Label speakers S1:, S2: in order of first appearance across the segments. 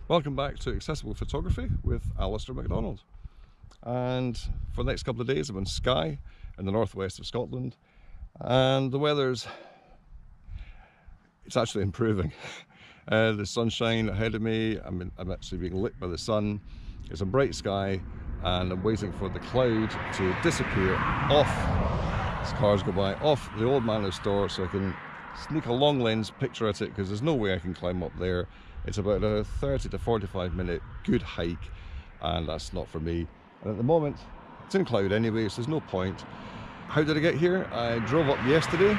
S1: Welcome back to Accessible Photography with Alistair MacDonald. And for the next couple of days I'm in Skye in the northwest of Scotland, and the weather's actually improving. The sunshine ahead of me, I'm actually being lit by the sun. It's a bright sky and I'm waiting for the cloud to disappear off, as cars go by, off the Old Manor store, so I can sneak a long lens picture at it, because there's no way I can climb up there. It's about a 30 to 45 minute good hike, and that's not for me. And at the moment it's in cloud anyway, so there's no point. How did I get here? I drove up yesterday.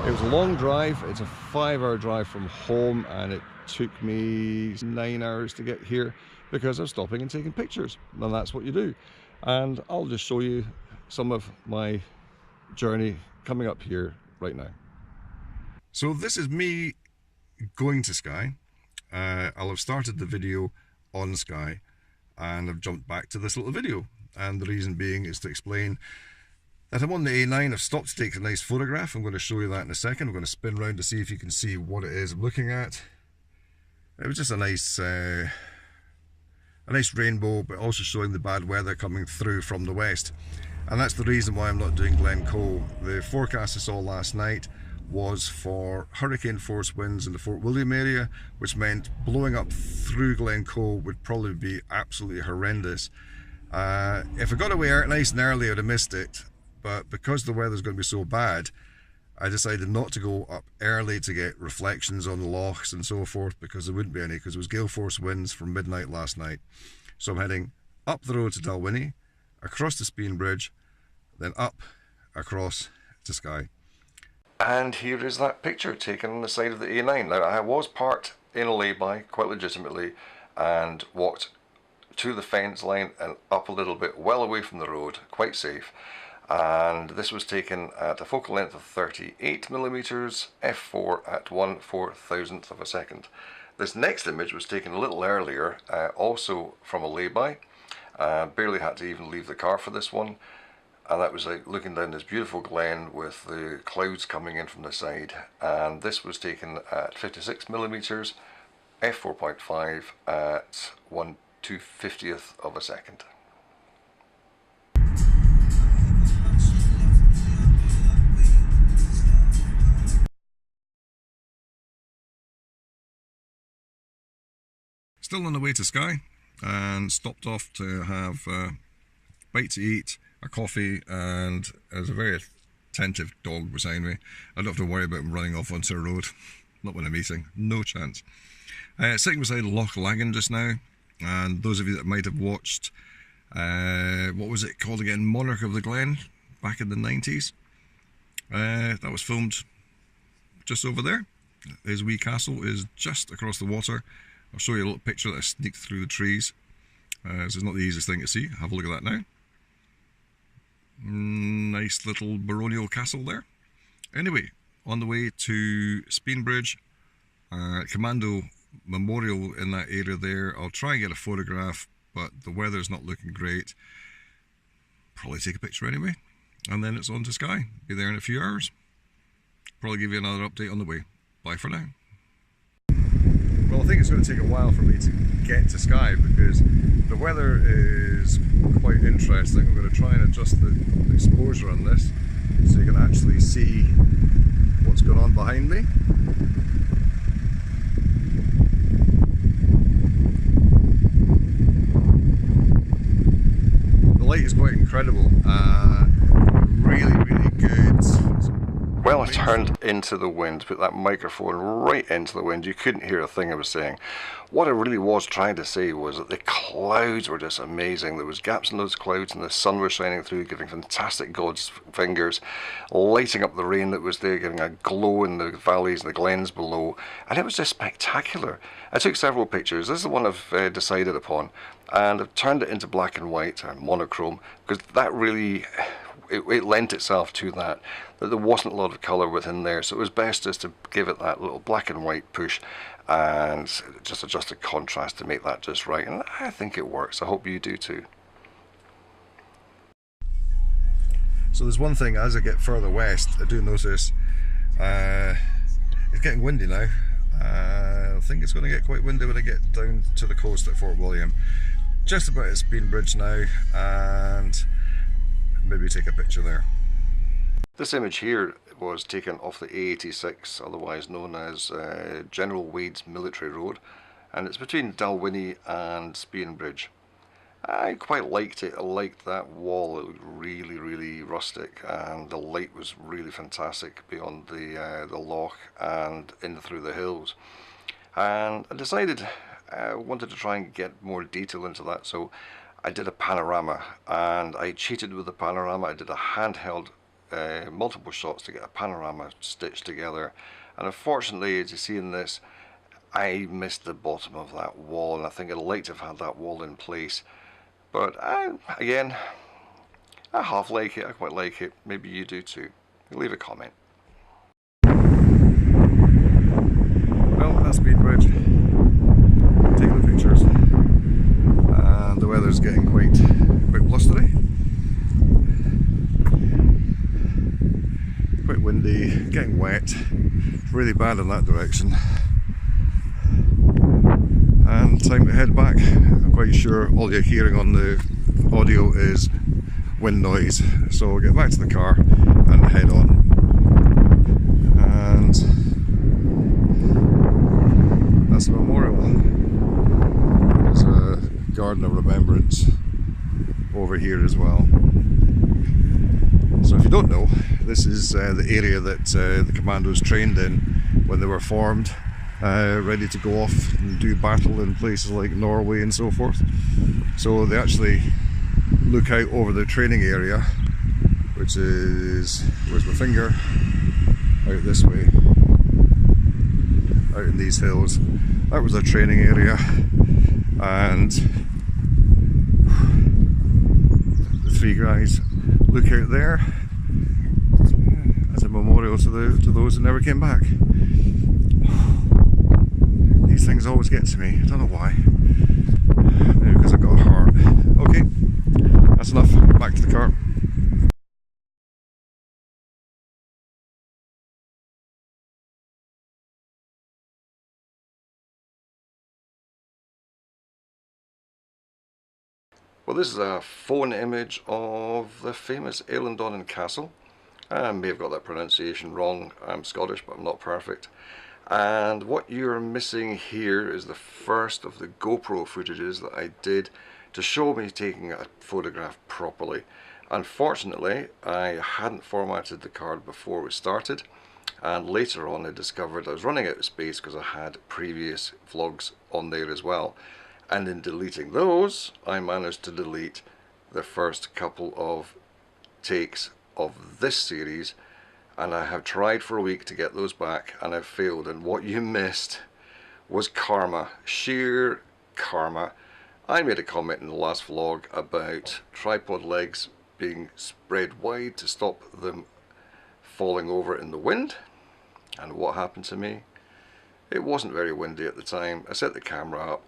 S1: It was a long drive. It's a 5-hour drive from home, and it took me 9 hours to get here because I was stopping and taking pictures, and that's what you do. And I'll just show you some of my journey coming up here right now. So this is me going to Skye. I'll have started the video on Skye and I've jumped back to this little video, and the reason being is to explain that I'm on the A9. I've stopped to take a nice photograph. I'm going to show you that in a second. I'm going to spin around to see if you can see what it is I'm looking at. It was just a nice rainbow, but also showing the bad weather coming through from the west, and that's the reason why I'm not doing Glencoe. The forecast I saw last night was for hurricane force winds in the Fort William area, which meant blowing up through Glencoe would probably be absolutely horrendous. If I got away nice and early, I'd have missed it, but because the weather's going to be so bad, I decided not to go up early to get reflections on the lochs and so forth, because there wouldn't be any, because it was gale force winds from midnight last night. So I'm heading up the road to Dalwhinnie, across the Skye Bridge, then up across to Skye. And here is that picture taken on the side of the A9. Now, I was parked in a lay-by quite legitimately and walked to the fence line and up a little bit, well away from the road, quite safe. And this was taken at a focal length of 38mm, f4 at 1/4000th of a second. This next image was taken a little earlier, also from a lay-by. Barely had to even leave the car for this one. And that was like looking down this beautiful glen with the clouds coming in from the side. And this was taken at 56mm, f4.5 at 1/250th of a second. Still on the way to Skye, and stopped off to have a bite to eat, a coffee, and there's a very attentive dog beside me. I don't have to worry about him running off onto a road. Not when I'm eating, no chance. Sitting beside Loch Laggan just now, and those of you that might have watched, what was it called again, Monarch of the Glen, back in the 90s, that was filmed just over there. His wee castle is just across the water. I'll show you a little picture that I sneaked through the trees. So it's not the easiest thing to see. Have a look at that now. Nice little baronial castle there. Anyway, on the way to Skye Bridge, Commando Memorial in that area there. I'll try and get a photograph, but the weather's not looking great. Probably take a picture anyway. And then it's on to Skye. Be there in a few hours. Probably give you another update on the way. Bye for now. Well, I think it's going to take a while for me to get to Skye because the weather is quite interesting. I'm going to try and adjust the exposure on this so you can actually see what's going on behind me. The light is quite incredible. Really good. Well, I turned into the wind, put that microphone right into the wind. You couldn't hear a thing I was saying. What I really was trying to say was that the clouds were just amazing. There was gaps in those clouds and the sun was shining through, giving fantastic God's fingers, lighting up the rain that was there, giving a glow in the valleys and the glens below. And it was just spectacular. I took several pictures. This is the one I've decided upon. And I've turned it into black and white, monochrome, because that really... It lent itself to that there wasn't a lot of colour within there, so it was best just to give it that little black and white push and just adjust the contrast to make that just right, and I think it works. I hope you do too. So there's one thing, as I get further west, I do notice it's getting windy now. think it's going to get quite windy when I get down to the coast at Fort William. Just about at Skye Bridge now, and maybe take a picture there. This image here was taken off the A86, otherwise known as General Wade's Military Road, and it's between Dalwhinnie and Skye Bridge. I quite liked it. I liked that wall. It looked really, really rustic, and the light was really fantastic beyond the loch and in through the hills. And I decided I wanted to try and get more detail into that, so I did a panorama, and I cheated with the panorama. I did a handheld multiple shots to get a panorama stitched together, and unfortunately, as you see in this, I missed the bottom of that wall, and I think I'd like to have had that wall in place. But again, I half like it. I quite like it. Maybe you do too. Leave a comment. Well, that's Skye Bridge. Taking the pictures, and the weather's getting quite blustery, quite windy, getting wet. It's really bad in that direction, and time to head back. I'm quite sure all you're hearing on the audio is wind noise, so we'll get back to the car and head on. And that's the memorial. There's a garden of remembrance over here as well. So if you don't know, this is the area that the commandos trained in when they were formed, ready to go off and do battle in places like Norway and so forth. So they actually look out over the training area, which is, where's my finger? Out this way, out in these hills. That was their training area, and the three guys look out there as a memorial to those that never came back. These things always get to me, I don't know why. Maybe because I've got a heart. Okay, that's enough, back to the car. Well, this is a phone image of the famous Eilean Castle. I may have got that pronunciation wrong. I'm Scottish, but I'm not perfect. And what you're missing here is the first of the GoPro footages that I did to show me taking a photograph properly. Unfortunately, I hadn't formatted the card before we started, and later on I discovered I was running out of space because I had previous vlogs on there as well. And in deleting those, I managed to delete the first couple of takes of this series, and I have tried for a week to get those back, and I've failed. And what you missed was karma, sheer karma. I made a comment in the last vlog about tripod legs being spread wide to stop them falling over in the wind, and what happened to me? It wasn't very windy at the time. I set the camera up,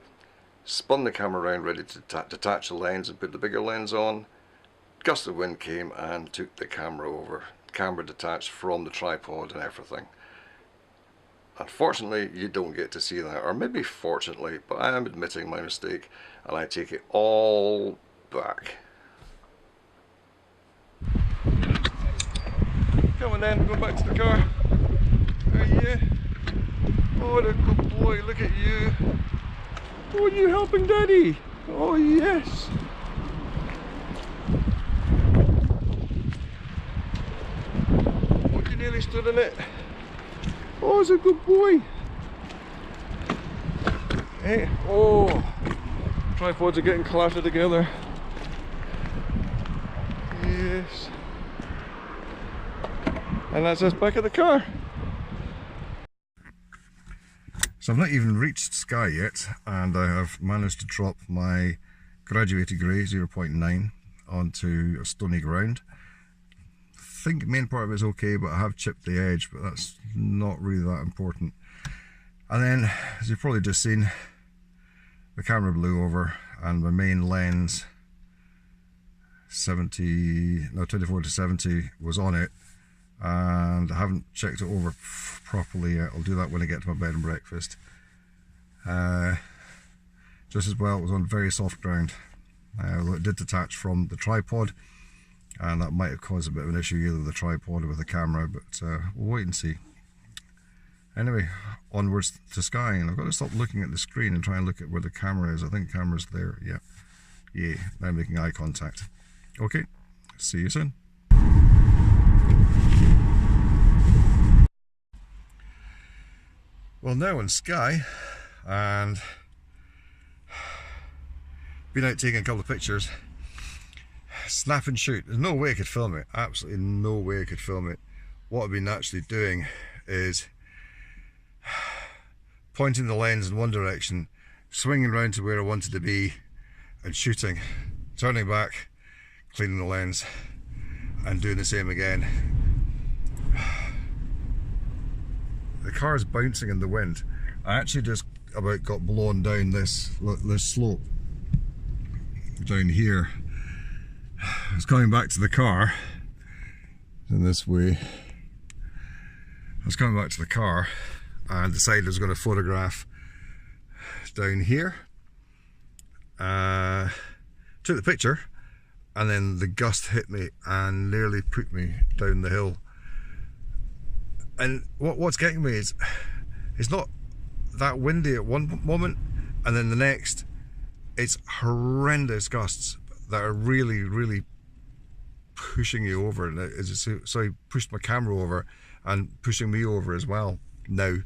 S1: spun the camera around ready to detach the lens and put the bigger lens on. Gust of wind came and took the camera over. Camera detached from the tripod and everything. Unfortunately, you don't get to see that, or maybe fortunately, but I am admitting my mistake and I take it all back. Come on then, go back to the car. Are you? Oh, what a good boy, look at you. Oh, are you helping Daddy? Oh, yes. Oh, you nearly stood in it. Oh, it's a good boy. Hey, oh, tripods are getting clattered together. Yes. And that's us back at the car. So I've not even reached Skye yet, and I have managed to drop my graduated grey 0.9 onto a stony ground. I think the main part of it is okay, but I have chipped the edge, but that's not really that important. And then, as you've probably just seen, the camera blew over and my main lens 24 to 70 was on it, and I haven't checked it over properly yet. I'll do that when I get to my bed and breakfast. Just as well, it was on very soft ground. It did detach from the tripod, and that might have caused a bit of an issue either with the tripod or with the camera, but we'll wait and see. Anyway, onwards to Skye, and I've got to stop looking at the screen and try and look at where the camera is. I think the camera's there, yeah. Yeah, now making eye contact. Okay, see you soon. Well, now on Skye, and been out taking a couple of pictures. Snap and shoot. There's no way I could film it. Absolutely no way I could film it. What I've been actually doing is pointing the lens in one direction, swinging around to where I wanted to be, and shooting, turning back, cleaning the lens, and doing the same again. The car's bouncing in the wind. I actually just about got blown down this slope down here. I was coming back to the car in this way. I was coming back to the car and decided I was going to photograph down here. Took the picture, and then the gust hit me and nearly put me down the hill. And what's getting me is it's not that windy at one moment, and then the next it's horrendous gusts that are really, really pushing you over. And so I pushed my camera over and pushing me over as well now.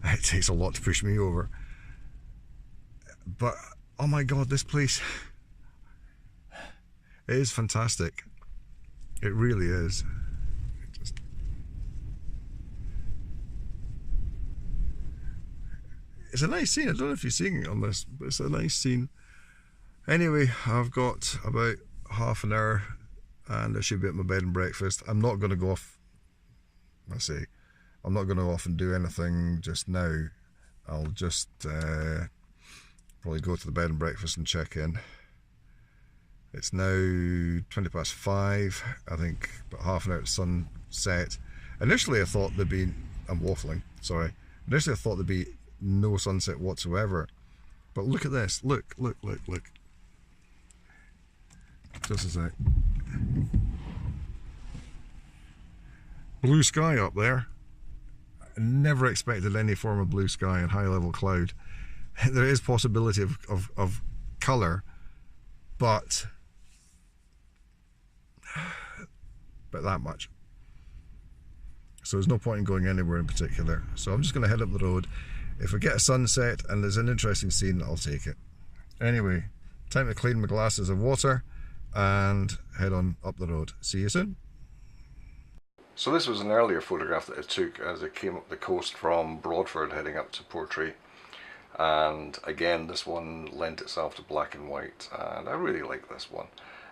S1: It takes a lot to push me over, but oh my god, this place, it is fantastic. It really is. It's a nice scene. I don't know if you're seeing it on this, but it's a nice scene. Anyway, I've got about half an hour and I should be at my bed and breakfast. I'm not going to go off, I'm not going to go off and do anything just now. I'll just probably go to the bed and breakfast and check in. It's now 5:20. I think about half an hour to sunset. Initially I thought there'd be, I'm waffling, sorry. Initially I thought there'd be no sunset whatsoever, but look at this, look. Just a sec. Blue sky up there. I never expected any form of blue sky and high level cloud. There is possibility of colour, but that much. So there's no point in going anywhere in particular. So I'm just going to head up the road. If we get a sunset and there's an interesting scene, I'll take it. Anyway, time to clean my glasses of water and head on up the road. See you soon. So this was an earlier photograph that I took as I came up the coast from Broadford heading up to Portree. And again, this one lent itself to black and white, and I really like this one.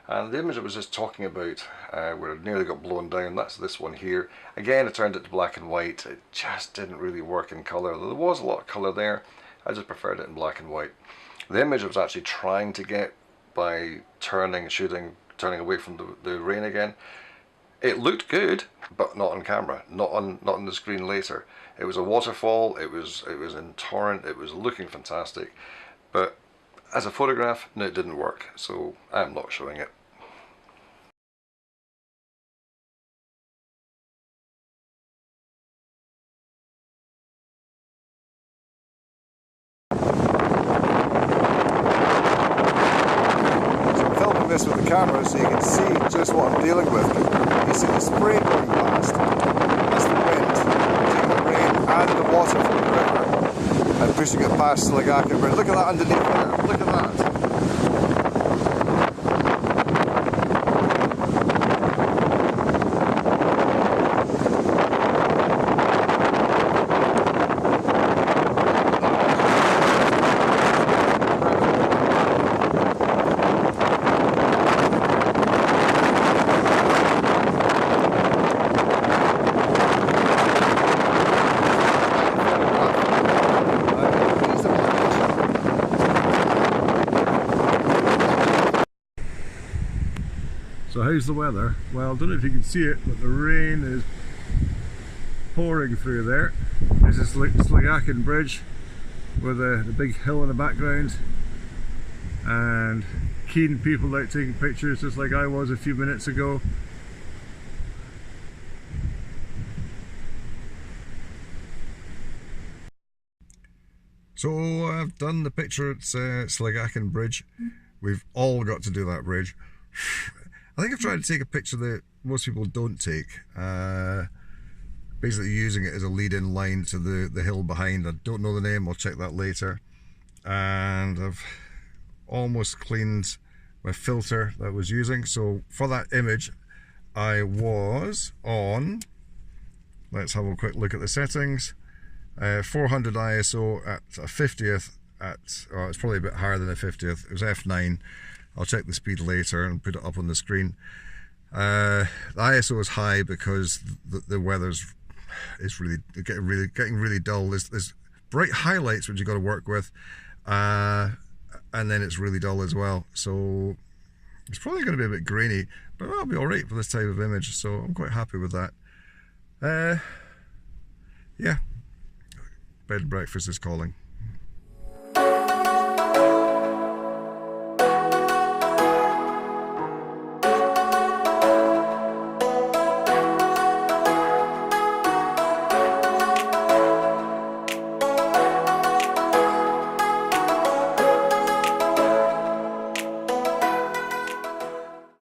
S1: And the image I was just talking about, where it nearly got blown down, that's this one here. Again, I turned it to black and white. It just didn't really work in colour. There was a lot of colour there. I just preferred it in black and white. The image I was actually trying to get by turning away from the rain again, it looked good, but not on camera, not on the screen later. It was a waterfall. It was in torrent. It was looking fantastic, but as a photograph, no, it didn't work. So I'm not showing it. With the camera so you can see just what I'm dealing with. You see the spray going past. That's the wind taking the rain and the water from the river and pushing it past Skye. But look at that underneath there. Look at that. So how's the weather? Well, I don't know if you can see it, but the rain is pouring through there. This is Skye Bridge, with the big hill in the background, and keen people out taking pictures just like I was a few minutes ago. So I've done the picture at Slagacan Bridge. We've all got to do that bridge. I think I've tried to take a picture that most people don't take, basically using it as a lead-in line to the hill behind. I don't know the name, I'll check that later. And I've almost cleaned my filter that I was using. So for that image I was on, let's have a quick look at the settings. 400 ISO at a 50th oh, it's probably a bit higher than a 50th. It was f9. I'll check the speed later and put it up on the screen. The ISO is high because the weather's getting really dull. There's bright highlights which you've got to work with, and then it's really dull as well. So it's probably going to be a bit grainy, but I'll be alright for this type of image, so I'm quite happy with that. Yeah, bed and breakfast is calling.